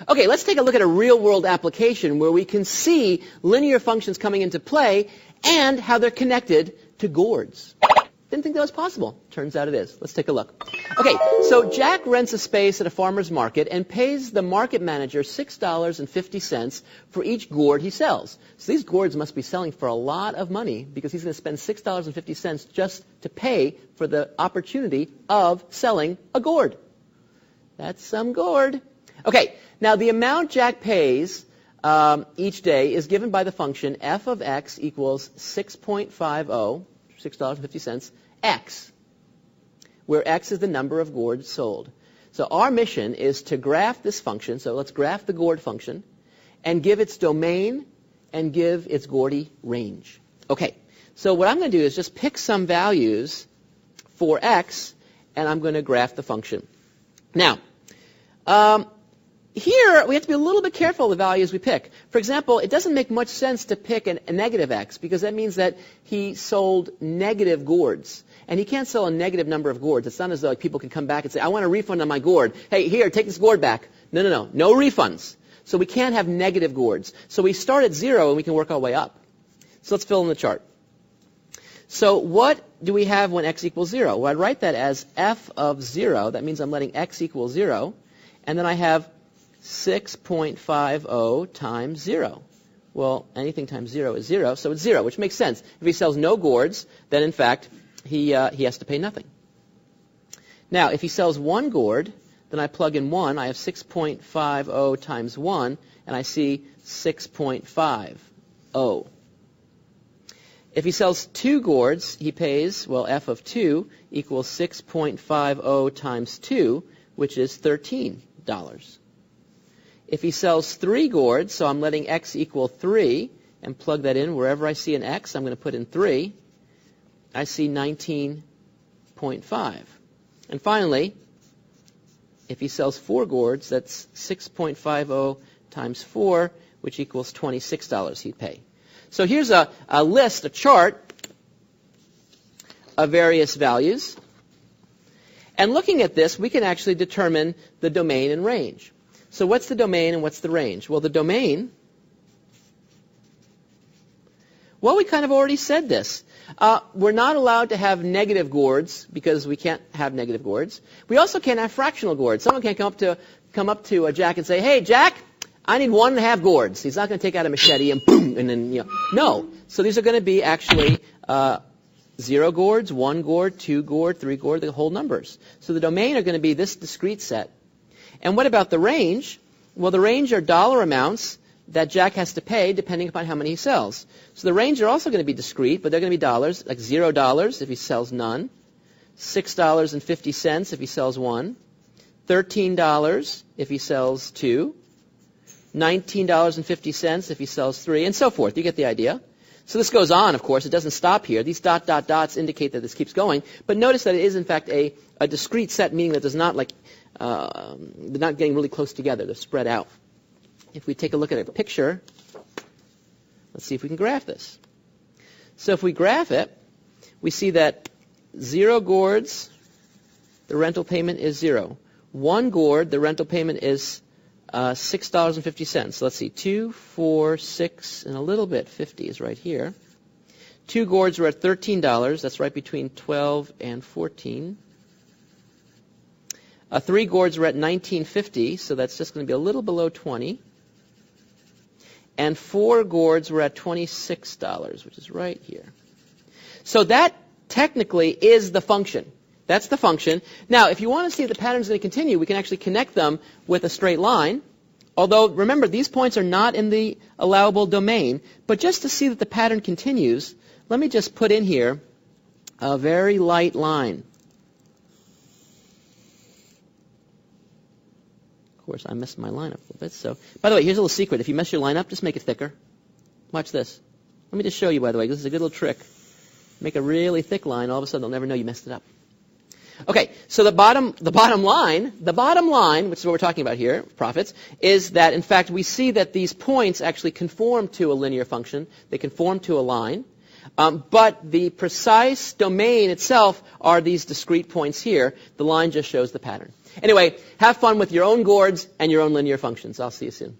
Okay, let's take a look at a real-world application where we can see linear functions coming into play and how they're connected to gourds. Didn't think that was possible. Turns out it is. Let's take a look. Okay, so Jack rents a space at a farmer's market and pays the market manager $6.50 for each gourd he sells. So these gourds must be selling for a lot of money because he's going to spend $6.50 just to pay for the opportunity of selling a gourd. That's some gourd. Okay, now the amount Jack pays each day is given by the function f of x equals 6.50, $6.50, x, where x is the number of gourds sold. So our mission is to graph this function. So let's graph the gourd function and give its domain and give its gourdy range. Okay, so what I'm going to do is just pick some values for x, and I'm going to graph the function. Now, here, we have to be a little bit careful of the values we pick. For example, it doesn't make much sense to pick a negative x because that means that he sold negative gourds. And he can't sell a negative number of gourds. It's not as though people can come back and say, I want a refund on my gourd. Hey, here, take this gourd back. No. No refunds. So we can't have negative gourds. So we start at 0 and we can work our way up. So let's fill in the chart. So what do we have when x equals 0? Well, I'd write that as f of 0. That means I'm letting x equal 0. And then I have 6.50 times 0. Well, anything times 0 is 0, so it's 0, which makes sense. If he sells no gourds, then in fact, he has to pay nothing. Now, if he sells one gourd, then I plug in 1. I have 6.50 times 1, and I see 6.50. If he sells two gourds, he pays, well, f of 2 equals 6.50 times 2, which is $13. If he sells 3 gourds, so I'm letting x equal 3, and plug that in wherever I see an x, I'm going to put in 3. I see 19.5. And finally, if he sells 4 gourds, that's 6.50 times 4, which equals $26 he'd pay. So here's a list, a chart of various values. And looking at this, we can actually determine the domain and range. So what's the domain and what's the range? Well, the domain, well, we kind of already said this. We're not allowed to have negative gourds because we can't have negative gourds. We also can't have fractional gourds. Someone can't come up to Jack and say, hey, Jack, I need 1.5 gourds. He's not going to take out a machete and boom, and then, No. So these are going to be actually 0 gourds, 1 gourd, 2 gourd, 3 gourd, the whole numbers. So the domain are going to be this discrete set. And what about the range? Well, the range are dollar amounts that Jack has to pay depending upon how many he sells. So the range are also going to be discrete, but they're going to be dollars, like $0 if he sells none, $6.50 if he sells 1, $13 if he sells 2, $19.50 if he sells 3, and so forth. You get the idea. So this goes on, of course. It doesn't stop here. These ... dots indicate that this keeps going. But notice that it is, in fact, a discrete set, meaning that there's not like they're not getting really close together. They're spread out. If we take a look at a picture, let's see if we can graph this. So if we graph it, we see that 0 gourds, the rental payment is 0. 1 gourd, the rental payment is $6.50. So let's see, 2, 4, 6, and a little bit, 50 is right here. 2 gourds are at $13. That's right between 12 and 14. 3 gourds are at $19.50, so that's just going to be a little below 20. And 4 gourds were at $26, which is right here. So that technically is the function. That's the function. Now, if you want to see if the pattern is going to continue, we can actually connect them with a straight line. Although, remember, these points are not in the allowable domain. But just to see that the pattern continues, let me just put in here a very light line. Of course, I messed my line up a little bit. So, by the way, here's a little secret. If you mess your line up, just make it thicker. Watch this. Let me just show you, by the way. This is a good little trick. Make a really thick line. All of a sudden, they'll never know you messed it up. Okay, so the bottom line, which is what we're talking about here, profits, is that, in fact, we see that these points actually conform to a linear function. They conform to a line. But the precise domain itself are these discrete points here. The line just shows the pattern. Anyway, have fun with your own gourds and your own linear functions. I'll see you soon.